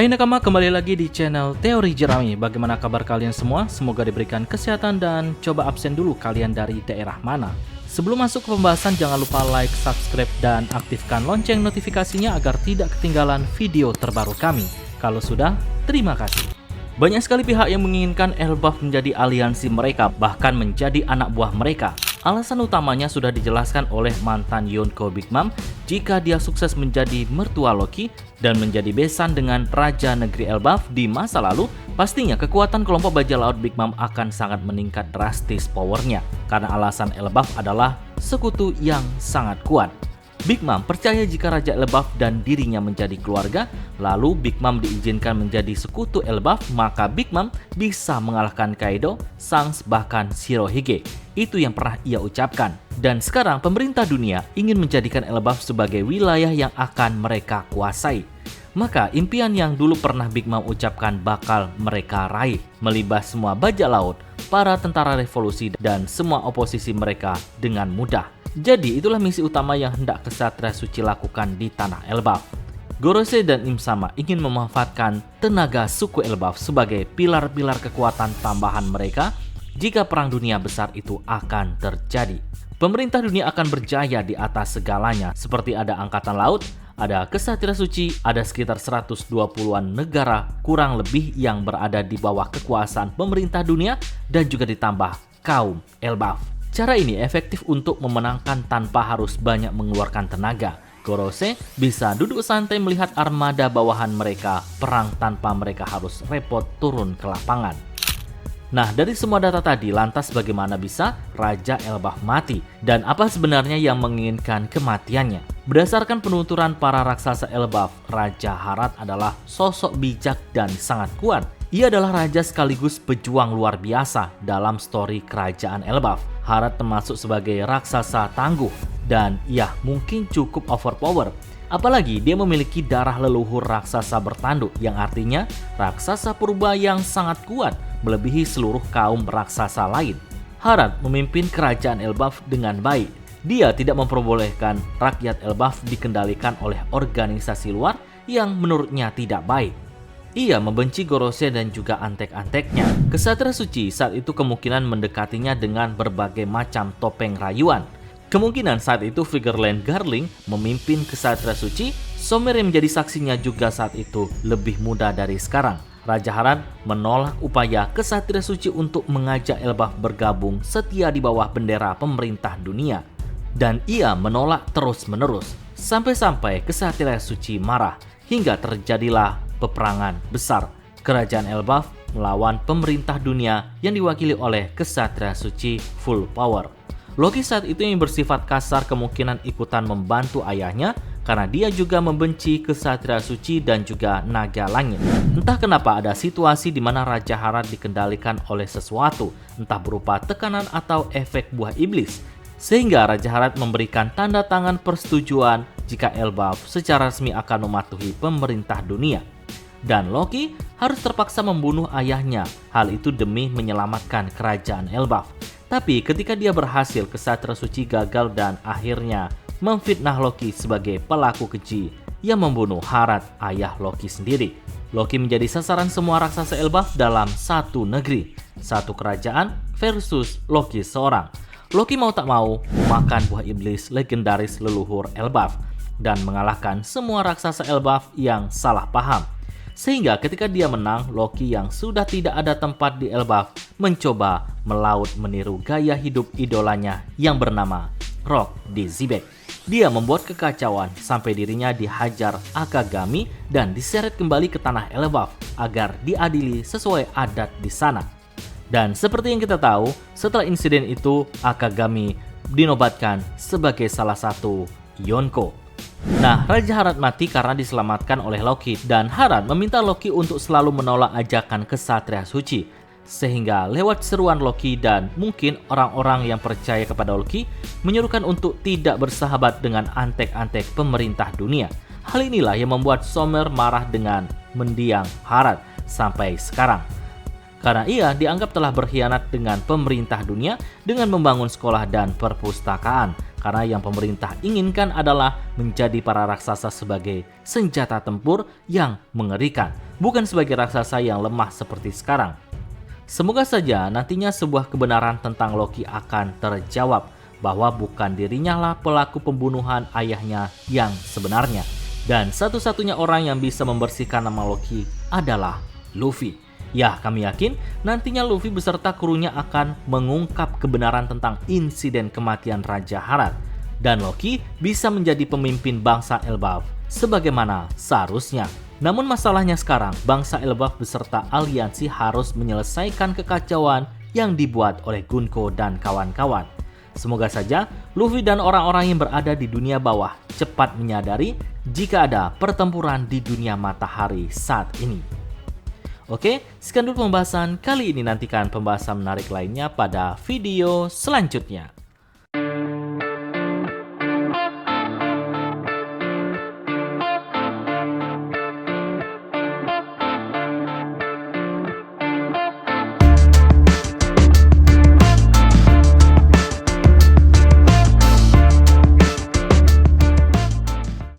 Hai nakama, kembali lagi di channel Teori Jerami. Bagaimana kabar kalian semua? Semoga diberikan kesehatan dan coba absen dulu kalian dari daerah mana. Sebelum masuk ke pembahasan, jangan lupa like, subscribe, dan aktifkan lonceng notifikasinya agar tidak ketinggalan video terbaru kami. Kalau sudah, terima kasih. Banyak sekali pihak yang menginginkan Elbaf menjadi aliansi mereka, bahkan menjadi anak buah mereka. Alasan utamanya sudah dijelaskan oleh mantan Yonko Big Mom jika dia sukses menjadi mertua Loki dan menjadi besan dengan Raja Negeri Elbaf di masa lalu, pastinya kekuatan kelompok bajak laut Big Mom akan sangat meningkat drastis powernya karena alasan Elbaf adalah sekutu yang sangat kuat. Big Mom percaya jika Raja Elbaf dan dirinya menjadi keluarga, lalu Big Mom diizinkan menjadi sekutu Elbaf, maka Big Mom bisa mengalahkan Kaido, Shanks, bahkan Shirohige. Itu yang pernah ia ucapkan. Dan sekarang pemerintah dunia ingin menjadikan Elbaf sebagai wilayah yang akan mereka kuasai. Maka impian yang dulu pernah Big Mom ucapkan bakal mereka raih, melibas semua bajak laut, para tentara revolusi, dan semua oposisi mereka dengan mudah. Jadi itulah misi utama yang hendak Kesatria Suci lakukan di tanah Elbaf. Gorosei dan Im Sama ingin memanfaatkan tenaga suku Elbaf sebagai pilar-pilar kekuatan tambahan mereka jika perang dunia besar itu akan terjadi. Pemerintah dunia akan berjaya di atas segalanya, seperti ada angkatan laut, ada Kesatria Suci, ada sekitar 120-an negara kurang lebih yang berada di bawah kekuasaan pemerintah dunia dan juga ditambah kaum Elbaf. Cara ini efektif untuk memenangkan tanpa harus banyak mengeluarkan tenaga. Gorosei bisa duduk santai melihat armada bawahan mereka perang tanpa mereka harus repot turun ke lapangan. Nah, dari semua data tadi, lantas bagaimana bisa Raja Elbaf mati? Dan apa sebenarnya yang menginginkan kematiannya? Berdasarkan penuturan para raksasa Elbaf, Raja Harad adalah sosok bijak dan sangat kuat. Ia adalah raja sekaligus pejuang luar biasa dalam story kerajaan Elbaf. Harad termasuk sebagai raksasa tangguh dan ia mungkin cukup overpower. Apalagi dia memiliki darah leluhur raksasa bertanduk yang artinya raksasa purba yang sangat kuat melebihi seluruh kaum raksasa lain. Harad memimpin kerajaan Elbaf dengan baik. Dia tidak memperbolehkan rakyat Elbaf dikendalikan oleh organisasi luar yang menurutnya tidak baik. Ia membenci Gorosei dan juga antek-anteknya. Kesatria Suci saat itu kemungkinan mendekatinya dengan berbagai macam topeng rayuan. Kemungkinan saat itu Figureland Garling memimpin Kesatria Suci, Somer yang menjadi saksinya juga saat itu lebih muda dari sekarang. Raja Harad menolak upaya Kesatria Suci untuk mengajak Elbaf bergabung setia di bawah bendera pemerintah dunia. Dan ia menolak terus-menerus, sampai-sampai Kesatria Suci marah, hingga terjadilah peperangan besar kerajaan Elbaf melawan pemerintah dunia yang diwakili oleh Kesatria Suci Full Power. Loki saat itu yang bersifat kasar kemungkinan ikutan membantu ayahnya karena dia juga membenci Kesatria Suci dan juga naga langit. Entah kenapa ada situasi di mana Raja Harad dikendalikan oleh sesuatu, entah berupa tekanan atau efek buah iblis, sehingga Raja Harad memberikan tanda tangan persetujuan jika Elbaf secara resmi akan mematuhi pemerintah dunia. Dan Loki harus terpaksa membunuh ayahnya, hal itu demi menyelamatkan kerajaan Elbaf. Tapi ketika dia berhasil, Kesatria Suci gagal dan akhirnya memfitnah Loki sebagai pelaku keji yang membunuh Harad, ayah Loki sendiri. Loki menjadi sasaran semua raksasa Elbaf dalam satu negeri, satu kerajaan versus Loki seorang. Loki mau tak mau makan buah iblis legendaris leluhur Elbaf dan mengalahkan semua raksasa Elbaf yang salah paham. Sehingga ketika dia menang, Loki yang sudah tidak ada tempat di Elbaf mencoba melaut meniru gaya hidup idolanya yang bernama Rock di Xebec. Dia membuat kekacauan sampai dirinya dihajar Akagami dan diseret kembali ke tanah Elbaf agar diadili sesuai adat di sana. Dan seperti yang kita tahu, setelah insiden itu Akagami dinobatkan sebagai salah satu Yonko. Nah, Raja Harad mati karena diselamatkan oleh Loki dan Harad meminta Loki untuk selalu menolak ajakan Kesatria Suci. Sehingga lewat seruan Loki dan mungkin orang-orang yang percaya kepada Loki menyuruhkan untuk tidak bersahabat dengan antek-antek pemerintah dunia. Hal inilah yang membuat Somer marah dengan mendiang Harad sampai sekarang. Karena ia dianggap telah berkhianat dengan pemerintah dunia dengan membangun sekolah dan perpustakaan. karena yang pemerintah inginkan adalah menjadi para raksasa sebagai senjata tempur yang mengerikan, bukan sebagai raksasa yang lemah seperti sekarang. Semoga saja nantinya sebuah kebenaran tentang Loki akan terjawab, bahwa bukan dirinya lah pelaku pembunuhan ayahnya yang sebenarnya. Dan satu-satunya orang yang bisa membersihkan nama Loki adalah Luffy. Ya, kami yakin nantinya Luffy beserta krunya akan mengungkap kebenaran tentang insiden kematian Raja Harad. Dan Loki bisa menjadi pemimpin bangsa Elbaf sebagaimana seharusnya. Namun masalahnya sekarang, bangsa Elbaf beserta aliansi harus menyelesaikan kekacauan yang dibuat oleh Gunko dan kawan-kawan. Semoga saja Luffy dan orang-orang yang berada di dunia bawah cepat menyadari jika ada pertempuran di dunia matahari saat ini. Oke, sekian dulu pembahasan kali ini. Nantikan pembahasan menarik lainnya pada video selanjutnya.